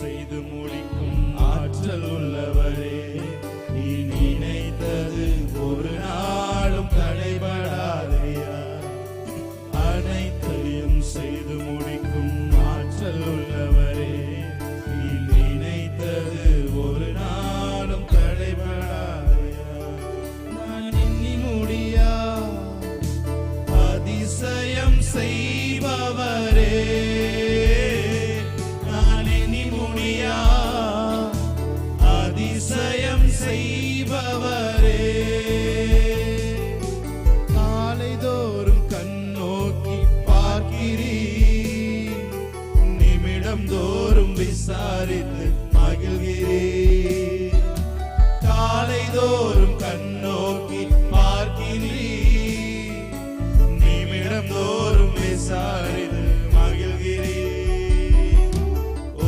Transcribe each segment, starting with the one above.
செய்து முடிக்கும் ஆற்றல் உள்ளவரே, நீ நினைத்தது ஒரு நாளும் தடைபடாதையா. அனைத்தையும் செய்து முடிக்கும் ஆற்றல் உள்ளவரே, நீ நினைத்தது ஒரு நாளும் தடைபடாதையா. நான் எண்ணி முடியா அதிசயம் செய்பவரே, நான் எண்ணி முடியா அதிசயம் செய்பவரே. காலைதோறும் கண்ணோக்கி பார்க்கிறீர், நிமிடம் தோறும் விசாரித்து மகிழ்கிறீர். காலைதோறும் கண்ணோக்கி பார்க்கிறீர், நிமிடம் தோறும் விசாரித்து மகிழ்கிறீர்.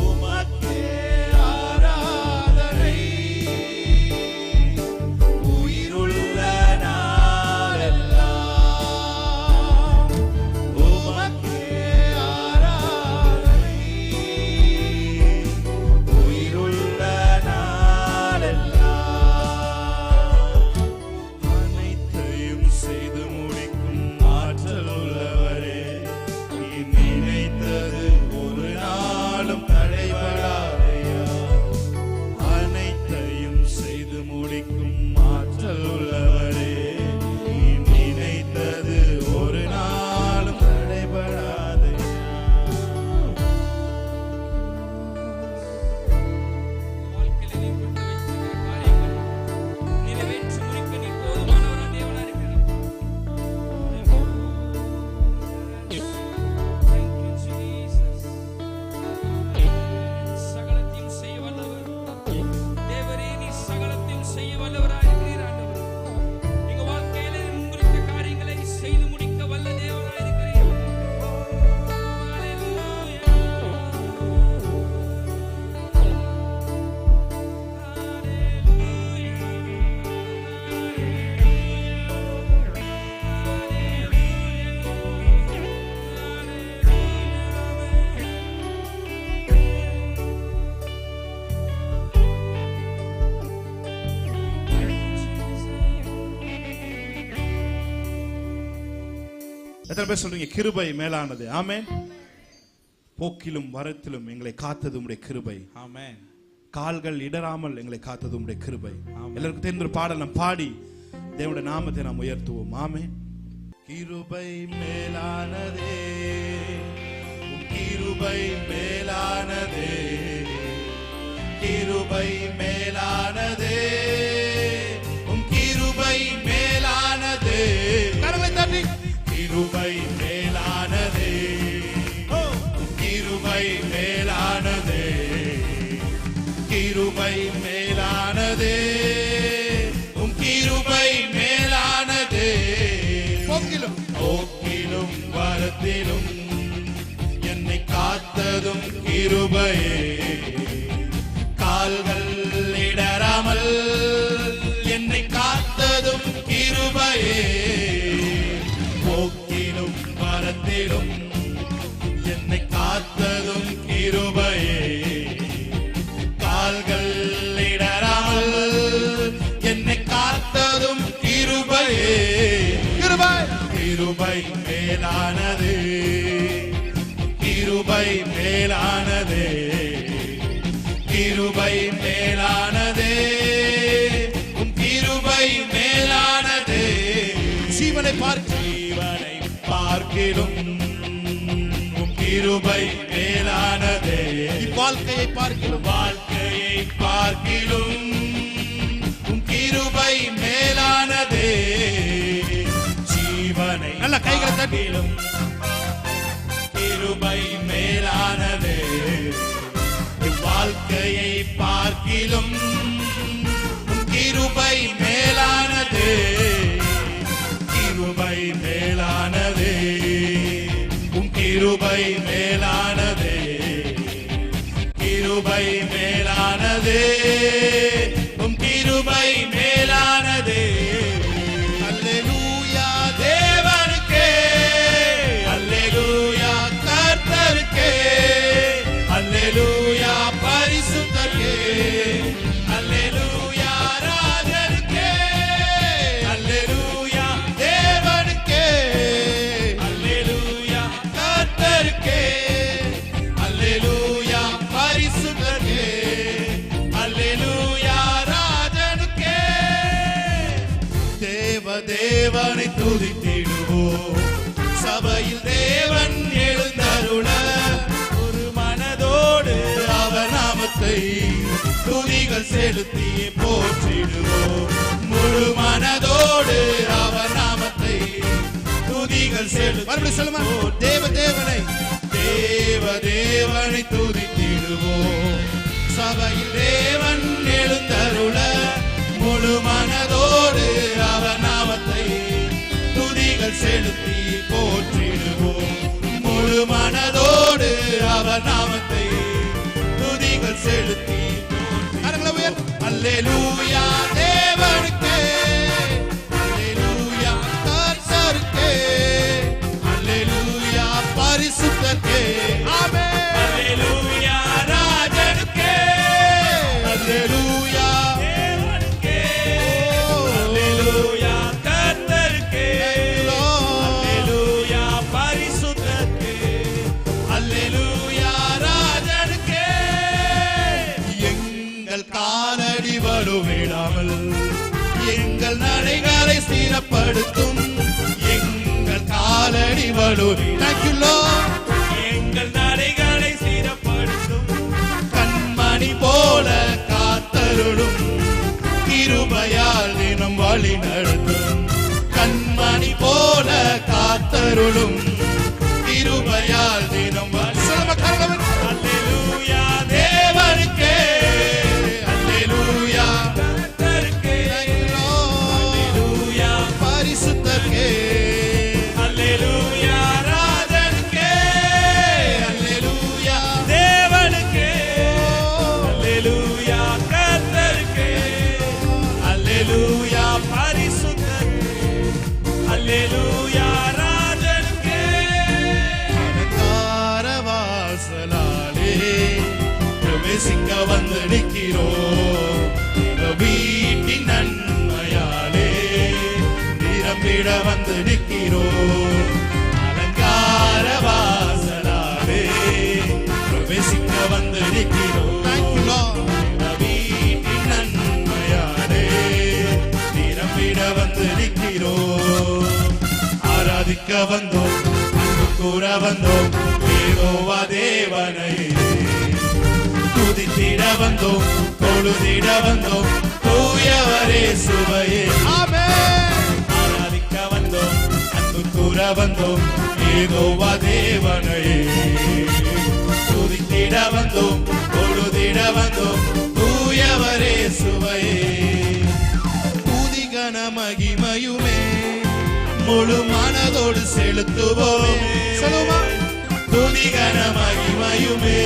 உமக்கே ஆராதனை, உயிருள்ள நாளெல்லாம். உமக்கே ஆராதனை, உயிருள்ள நாளெல்லாம். அனைத்தையும் செய்து முடிக்கும் ஆற்றல் உள்ளவரே, நீ நினைத்தது ஒரு நாளும் தடைபடாதையா. அனைத்தையும் செய்து முடிக்கும் ஆற்றல் உள்ளவரே, நீ நினைத்தது ஒரு நாளும் தடைபடாதையா. வாழ்க்கையில நீ கொண்டு வைத்திருக்கிற காரியங்கள் நிறைவேற்றி முடிக்க நீ போதுமானவரா தேவனா இருக்கிறீர். Thank you, Jesus. சகலத்தையும் செய்ய வல்லவர் தேவரே, நீ சகலத்தையும் செய்ய வல்லவராய் இருக்கிறீர் ஆண்டவரே. எங்க வாழ்க்கையில உங்களுக்கு காரியங்களை செய்து முடிக்க வல்ல தேவனாய் இருக்கிறீர். எத்தனை பேர் சொல்றீங்க கிருபை மேலானது? ஆமென். போக்கிலும் வரத்திலும் எங்களை காத்தது உம்முடைய கிருபை. ஆமென். கால்கள் இடராமல் எங்களை காத்தது உம்முடைய கிருபை. எல்லாருக்கும் தெரிந்த ஒரு பாடல் நாம் பாடி தேவனுடைய நாமத்தை நாம் உயர்த்துவோம். ஆமென். கிருபை மேலானதே, உம் கிருபை மேலானதே, கிருபை மேலானதே, உம் கிருபை மேலானதே. கரங்களை தட்டி கிருபை மேலானதே, உம் கிருபை மேலானதே, கிருபை மேலானதே, உம் கிருபை மேலானதே. போக்கிலும் வரத்திலும் என்னை காத்ததும் கிருபையே. கால்கள் இடராமல் என்னை காத்ததும் கிருபையே. போக்கிலும் வரத்திலும் என்னை காத்ததும் கிருபையே. கால்கள் இடராமல் என்னை காத்ததும் கிருபையே. கிருபை கிருபை மேலானது, கிருபை மேலானதே, கிருபை மேலானதே, உம் கிருபை மேலானதே. ஜீவனை பார்க்கிலும் உம் கிருபை மேலானதே. வாழ்க்கையை பார்க்கிலும் உம் கிருபை மேலானதே. ஜீவனை நல்ல கைகளை தட்டிலும் கிருபை மேலானதே. வாழ்க்கையை பார்க்கிலும் உம் கிருபை மேலானதே. கிருபை மேலானதே, உம் கிருபை மேலானதே, கிருபை மேலானதே, உம் கிருபை மேலானதே. அல்லேலூயா தேவனுக்கே, அல்லேலூயா கர்த்தருக்கே, அல்லேலூயா பரி பரிசுத்தரே அல்லேலூயா ராஜனுக்கே தேவனை துதித்திடுவோம் சபையில் தேவன் எழுந்தருள ஒரு மனதோடு அவர் நாமத்தை துதிகள் செலுத்தி போற்றிடுவோம் முழு மனதோடு அவர் நாமத்தை துதிகள் செலுத்தி மறுபடியும் சொல்லுமா தேவனை துதித்திடுவோம் சபையில் தேவன் எழுந்தருள முழு மனதோடு அவர் நாமத்தை துதிகள் செலுத்தி போற்றிடுவோம் முழு மனதோடு அவர் நாமத்தை துதிகள் செலுத்தி அல்லேலூயா தேவனுக்கே அல்லேலூயா கர்த்தருக்கே அல்லேலூயா பரிசுத்தரே ஆமென் அல்லேலூயா ராஜனுக்கே அல்லேலூயா தேவனுக்கே அல்லேலூயா கர்த்தருக்கே அல்லேலூயா பரிசுத்தரே அல்லேலூயா ராஜனுக்கே எங்கள் காலடி வலுவிடாமல் எங்கள் நடைகளை ஸ்திரப்படுத்தும் எங்கள் காலடி எங்கள் நடைகளை ஸ்திரப்படுத்தும் கண்மணி போல காத்தருளும் கிருபையால் தினம் வழி நடத்தும் கண்மணி போல காத்தருளும் கிருபையால் தினம் அல்லேலூயா தேவனுக்கே அல்லேலூயா கர்த்தருக்கே அல்லேலூயா பரிசுத்தரே அல்லேலூயா ராஜனுக்கே அல்லேலூயா தேவனுக்கே அல்லேலூயா கர்த்தருக்கே அல்லேலூயா பரிசுத்தரே அல்லேலூயா ராஜனுக்கே வாசலாலே பிரவேசிக்க வந்து நிற்கிறோம் வீட்டின் நன்மையாலே நிரம்பிட வந்து நிற்கிறோம் அலங்கார வாசலாலே பிரவேசிக்க வந்து நிற்கிறோம் வீட்டின் நன்மையாலே நிரம்பிட வந்து நிற்கிறோம் ஆராதிக்க வந்தோம் அன்பு கூற வந்தோம் யெகோவா தேவனை துதித்திட வந்தோம் தொழுதிட வந்தோம் தூயவரே சுவையே ஆமென் ஆராதிக்க வந்தோம் அன்பு கூற வந்தோம் யெகோவா தேவனை துதித்திட வந்தோம் தொழுதிட வந்தோம் தூயவரே சுவையே துதிகன மகிமையுமே முழு மனதோடு செலுத்துவோமே சொல்லுமா துதிகன மகிமையுமே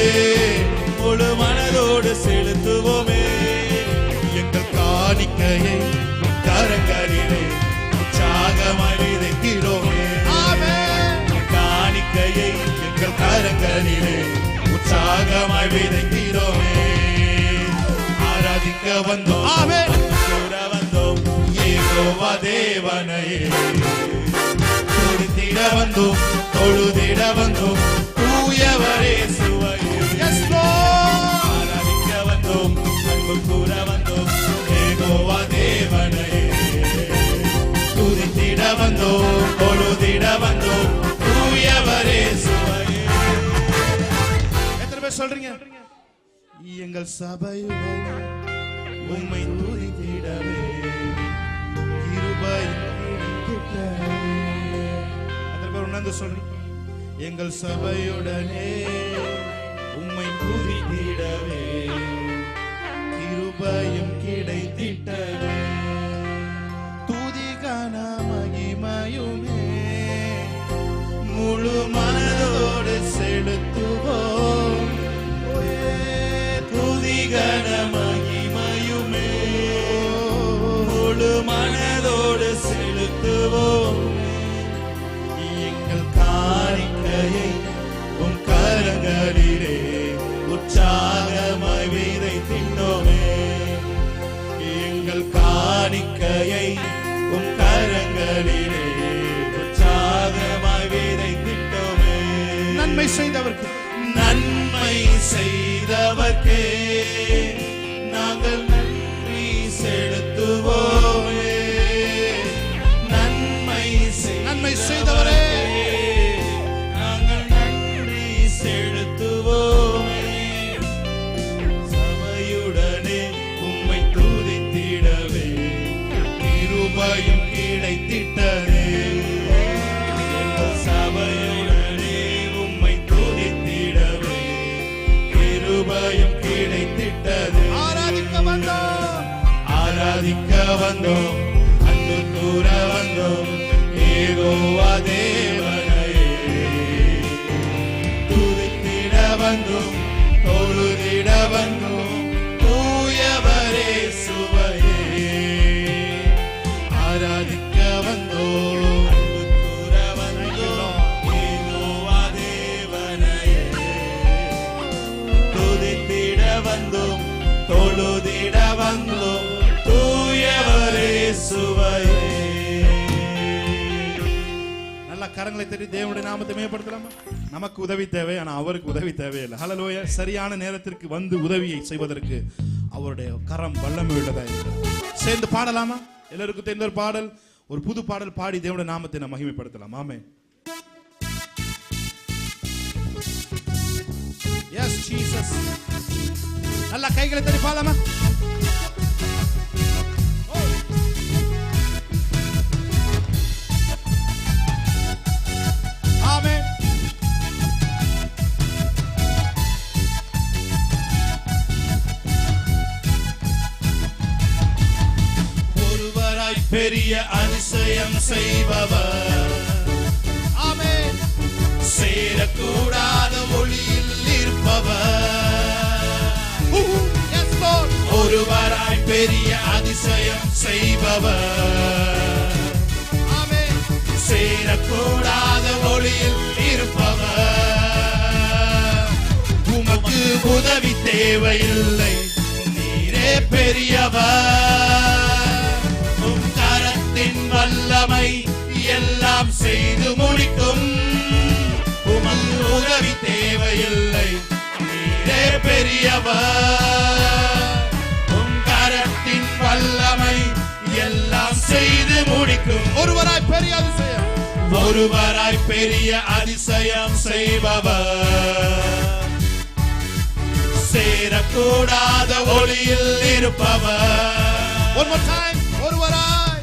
முழு மனதோடு செலுத்துவோமே எங்கள் காணிக்கையை கரங்களிலே உற்சாகமாய் விதைக்கிறோமே காணிக்கையை எங்கள் கரங்களிலே உற்சாகமாய் விதைக்கிறோமே ஆராதிக்க வந்தோம் கூற வந்தோம் யெகோவா தேவனையே துதித்திட வந்தோம் தொழுதிட வந்தோம் தூயவரே சுவையே ஆராதிக்க வந்தோம் அன்பு கூற வந்தோம் யெகோவா தேவனையே துதித்திட வந்தோம் தொழுதிட வந்தோம் தூயவரே சுவையே எத்தனை பேர் சொல்றீங்க எங்கள் சபையுடன் உம்மை துதித்திடவே கிருபை உணர்ந்து சொல்றீங்க எங்கள் சபையுடனே உம்மை துதித்திடவே கிருபையும் கிடைத்திட்டவே துதிகான மகிமையுமே முழு மனதோடு செலுத்துவோம் துதிகான மகிமையுமே முழு மனதோடு செலுத்துவோம் காணிக்கையை உம் கரங்களிலே உற்சாகமாய் விதைத்திட்டோமே எங்கள் காணிக்கையை உம் கரங்களிலே உற்சாகமாய் விதைத்திட்டோமே நன்மை செய்தவர்க்கு வந்தோம், அன்பு கூற வந்தோம், யெகோவா தேவனையே. துதித்திட வந்தோம், தொழுதிட வந்தோம், தூயவரே சுவையே. ஆராதிக்க வந்தோம், அன்பு கூற வந்தோம், யெகோவா தேவனையே. துதித்திட வந்தோம், தொழுதிட வந்தோம், தூயவரே சுவையே. நல்ல கரங்களை தட்டி தேவனுடைய நாமத்தை மேம்படுத்தலாமா? நமக்கு உதவி தேவை, ஆனா அவருக்கு உதவி தேவையில்லை. ஹல்லேலூயா. சரியான நேரத்திற்கு வந்து உதவியை செய்வதற்கு அவருடைய கரம் வல்லமை உள்ளதா இருக்கிறது. சேர்ந்து பாடலாமா? எல்லாருக்கும் தெரிந்த ஒரு பாடல், ஒரு புது பாடல் பாடி தேவனுடைய நாமத்தை நாம் மகிமைப்படுத்தலாம். ஆமென். S Jesus. நல்ல கைகளை தட்டி பாடலாமா? ஆமென். ஒருவராய் பெரிய அதிசயம் செய்பவர், ஆமென். சேரக்கூடாத ஒளியில் இருப்பவர், ஒருவராய் பெரிய அதிசயம் செய்பவர், ஆமென். சேரக்கூடாத ஒளியில் இருப்பவர். உமக்கு உதவி தேவையில்லை, நீரே பெரியவர். உம் கரத்தின் வல்லமை எல்லாம் செய்து முடிக்கும். உமக்கு உதவி தேவையில்லை, நீரே பெரியவர். உம் கரத்தின் வல்லமை எல்லாம் செய்து முடிக்கும். ஒருவராய் பெரிய அதிசயம், ஒருவராய் பெரிய அதிசயம் செய்பவர், சேரக்கூடாத ஒளியில் இருப்பவர். One more time. ஒருவராய்,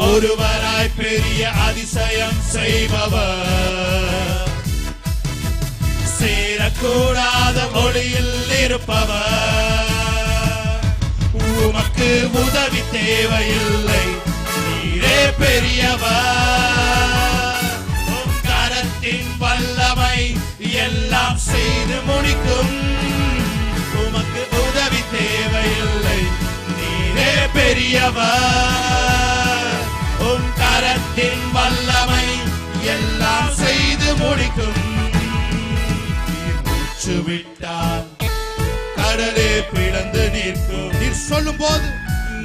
ஒருவராய் பெரிய அதிசயம் செய்பவர், சேரக்கூடாத ஒளியில் இருப்பவர். உமக்கு உதவி தேவையில்லை, நீரே பெரியவர். உம் கரத்தின் வல்லமை எல்லாம் செய்து முடிக்கும். உமக்கு உதவி தேவையில்லை, நீரே பெரியவர். உம் கரத்தின் வல்லமை எல்லாம் செய்து முடிக்கும். மூச்சு விட்டால் கடலே பிளந்து நிற்கும். நீர் சொல்லும் போது,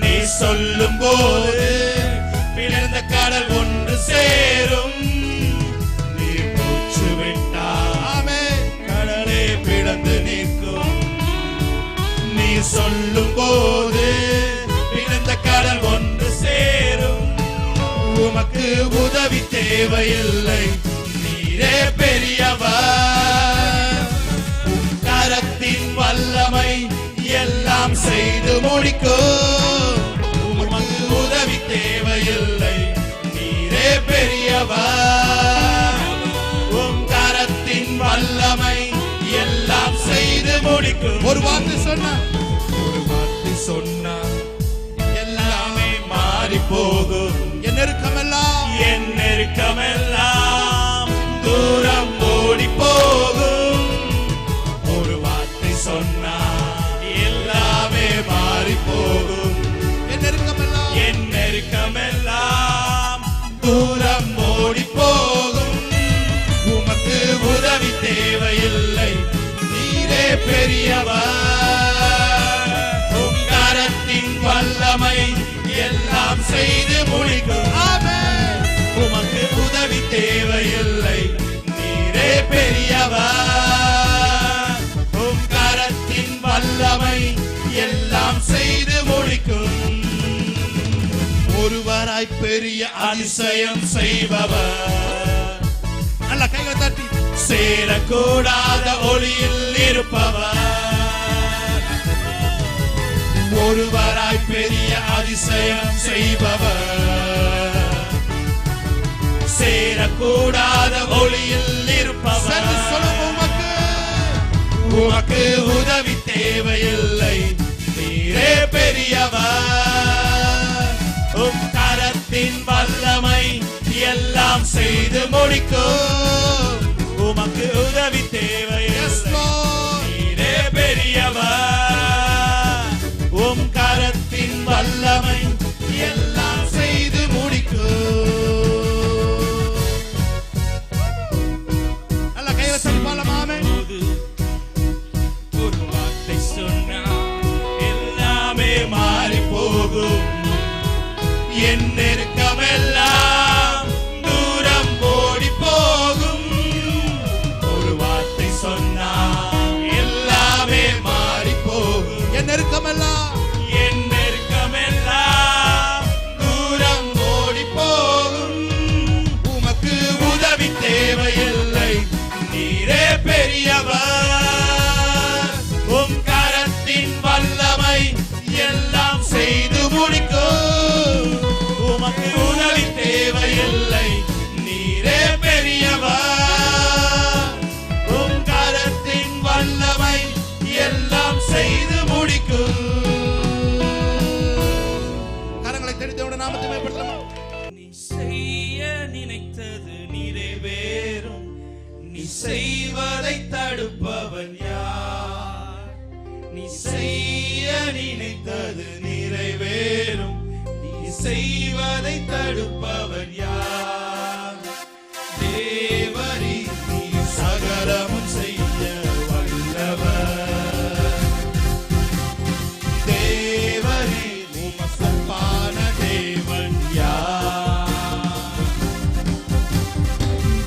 நீ சொல்லும் போது பிளந்த கடல் ஒன்று சேரும். நீர் மூச்சு விட்டால், ஆமென், கடலே பிளந்து நிற்கும். நீ சொல்லும் போது பிளந்த கடல் ஒன்று சேரும். உமக்கு உதவி தேவையில்லை, நீரே பெரியவர். உம் கரத்தின் வல்லமை எல்லாம் செய்து முடிக்கும். உமக்கு உதவி தேவையில்லை, நீரே பெரியவர். உம் கரத்தின் வல்லமை எல்லாம் செய்து முடிக்கும். ஒரு வார்த்தை சொன்னா, ஒரு வார்த்தை சொன்னா எல்லாமே மாறி போகும். என் நெருக்கமெல்லாம் தூரம் ஓடி போகும். ஒரு வார்த்தை சொன்னா எல்லாமே மாறி போகும். என் நெருக்கமெல்லாம் தூரம் ஓடி போகும். உமக்கு உதவி தேவையில்லை, நீரே பெரியவர். உம் கரத்தின் வல்லமை எல்லாம் செய்து முடிக்கும். ஆமென். உமக்கு உதவி தேவையில்லை, நீரே பெரியவர். உம் கரத்தின் வல்லமை எல்லாம் செய்து முடிக்கும். ஒருவராய் பெரிய அதிசயம் செய்பவர், நல்ல கைகளை தட்டி, சேரக்கூடாத ஒளியில் இருப்பவர். ஒருவராய் பெரிய அதிசயம் செய்பவர், சேரக்கூடாத ஒளியில் இருப்பவர். உமக்கு உதவி தேவையில்லை, நீரே பெரியவர். செய்து முடிக்கும். உமக்கு உதவி தேவையில்லை, நீரே பெரியவர். உம் கரத்தின் வல்லமை எல்லாம் செய்து முடிக்கும். நல்ல கைவசம் பாலமாமே. ஒரு வார்த்தை சொன்னால் எல்லாமே மாறி போகும். என் நெருக்கமெல்லாம் தூரம் ஓடி போகும். ஒரு வார்த்தை சொன்னால் எல்லாமே மாறி போகும். என் நெருக்கமெல்லாம் என் நெருக்கமெல்லாம் தூரம் ஓடி போகும். உமக்கு உதவி தேவையில்லை, நீரே பெரியவர். உம் கரத்தின் வல்லமை எல்லாம் செய்து முடிக்கும். உமக்கு உதவி தேவையில்லை, நீரே பெரியவர். உம் கரத்தின் வல்லமை எல்லாம் செய்து முடிக்கும். கரங்களை தெரிந்தோட நாமத்தை மேம்படுத்தலாம். நீ செய்ய நினைத்தது நிறைவேறும். நீ செய்வதை தடுப்பவன் யார்? நீ செய்ய நினைத்தது நிறைவேறும். நீ செய்வதை தடுப்பவன் யார்? தேவரீ, நீ சகலமும் செய்ய வல்லவர். தேவரீ, உமக்கான தேவன் யார்?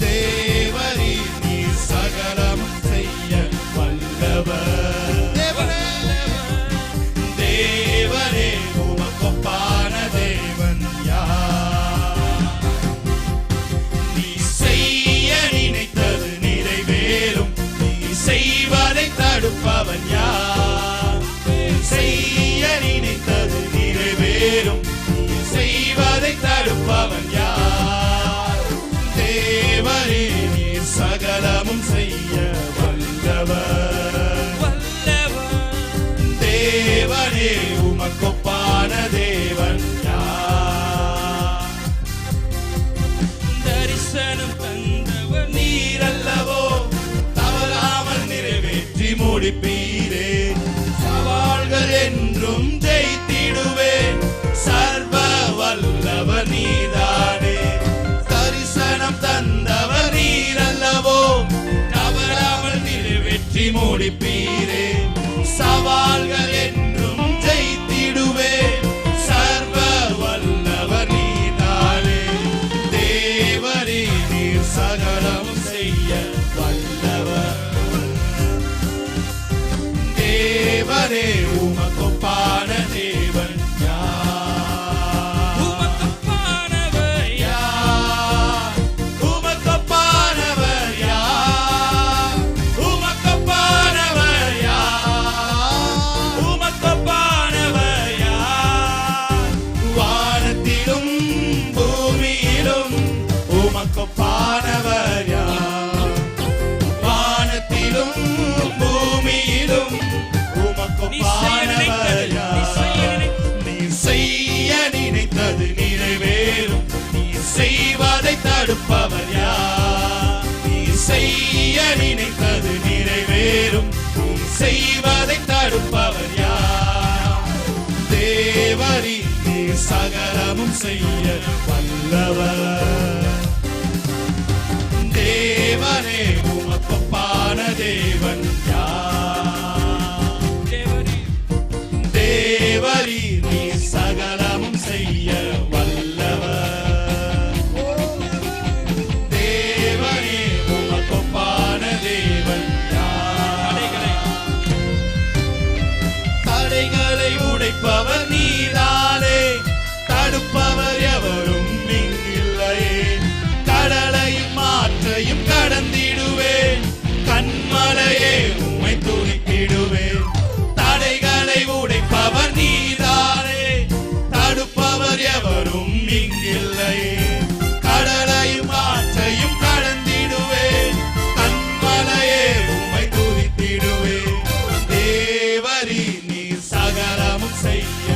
தேவரீ, நீ சகலமும் செய்ய வல்லவர். தேவரே, உமக்கான தேவன் யார்? நீ செய்ய நினைத்தது நிறைவேறும். நீ செய்வதை தடுப்பவன் யார்? செய்ய நினைத்தது நிறைவேறும். நீ செய்வதை தடுப்பவன் யார்? தேவரே, நீ சகலமும் செய்ய வல்லவர். தேவனே, உமக்கொப்பான தேவன் யார்? தரிசனம் தந்தவர் நீரல்லவோ, தவறாமல் நிறைவேற்றி முடிப்பீரே. சவால்கள் என்றும் ஜெயித்திடுவேன், சர்வ வல்லவர் நீதானே. தரிசனம் தந்தவர் நீரல்லவோ, தவறாமல் நிறைவேற்றி முடிப்பீரே. சவால்கள் என்றும் ஜெயித்திடுவேன், சர்வ வல்லவர் நீதானே. தேவரே, நீர் சகலம் செய்ய வல்லவர். தேவரே, உமக்கொப்பான தேவன் யார்? உமக்கொப்பானவர் யார்? உமக்கொப்பானவர் யார்? உமக்கொப்பானவர் யார்? உமக்கொப்பானவர் யார்? வானத்திலும் பூமியிலும் உமக்கொப்பானவர் யார்? வானத்திலும் பூமியிலும் உமக்கொப்பானவர் யார்? நீ செய்ய நினைத்தது நிறைவேறும். நீ செய்வதை தடுப்பவர் யார்? நீ செய்ய நினைத்தது நிறைவேறும். நீ செய்வதை தடுப்பவர் யார்? தேவரீ, நீ சகலமும் செய்ய வல்லவர். தேவனே, உமக்கொப்பான தேவன் யார்? தேவரீ, நீ சகலமும் செய்ய வல்லவர். தேவனே, உமக்கொப்பான தேவன் யார்? தடைகளை உடைப்பவர் நீதானே, தடுப்பவர் எவரும் இங்கில்லையே. கடலையும் மாற்றையும் கடந்திடுவேன், கண்மலையே உம்மை துதித்திடுவேன். தடைகளை உடைப்பவர் நீதானே, தடுப்பவர் எவரும் இங்கில்லையே. கடலையும் மாற்றையும் கடந்திடுவேன், கண்மலையே உம்மை துதித்திடுவேன். தேவரீ, நீ சகலமும் செய்ய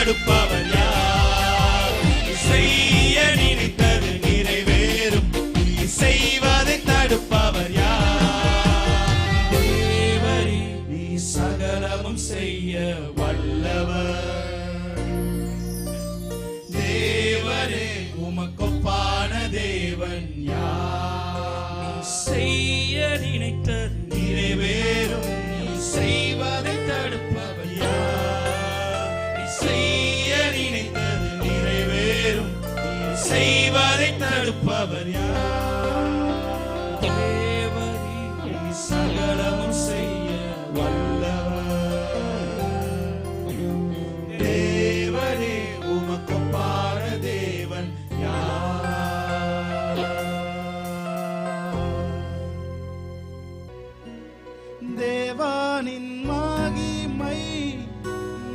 தடுப்பவர் யார்? நீ செய்ய நினைத்தது நிறைவேறும், நீ செய்வதை தடுப்பவர் யார்? தேவரே நீ சகலமும் செய்ய வல்லவர், தேவரே உமக்கொப்பான தேவன் யார்? செய்ய நினைத்தது நிறைவேறும், நீ செய்வதை தடுப்பவர் யார்? நீ செய்ய நினைத்தது நிறைவேறும், நீ செய்வதை தடுப்பவர் யார்? தேவரே நீ சகலமும் செய்ய வல்லவர், தேவரே உமக்கொப்பான தேவன் யார்? தேவானின் மகிமை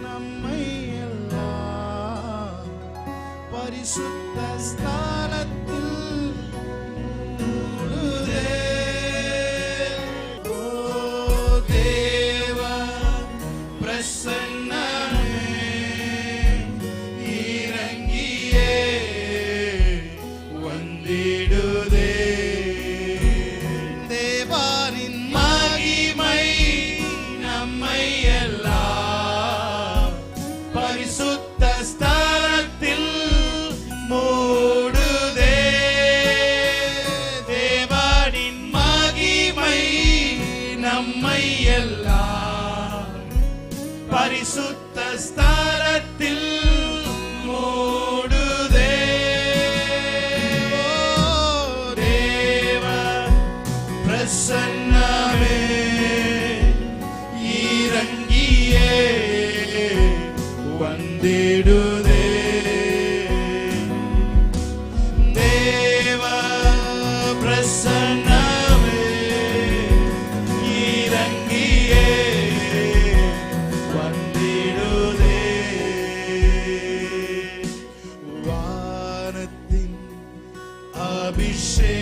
நம்மை எல்லாம் பரிசுத்த ஸ்தானத்தில் மூடுதே. ஓ தேவ பிரசன்னமே இறங்கியே வந்திடுதே. தேவானின் மகிமை நம்மை எல்லாம் பரிசுத்த ஸ்தலத்தில் மூடுதே. தேவானின் மகிமை நம்மை எல்லாம் பரிசுத்த ஸ்தலத்தில் மூடுதே. ஓ தேவ பிரசன்னமே இறங்கியே வந்திடுதே. தேவ பிரசன்னமே இறங்கியே வந்திடுதே. வானத்தின் அபிஷேகம்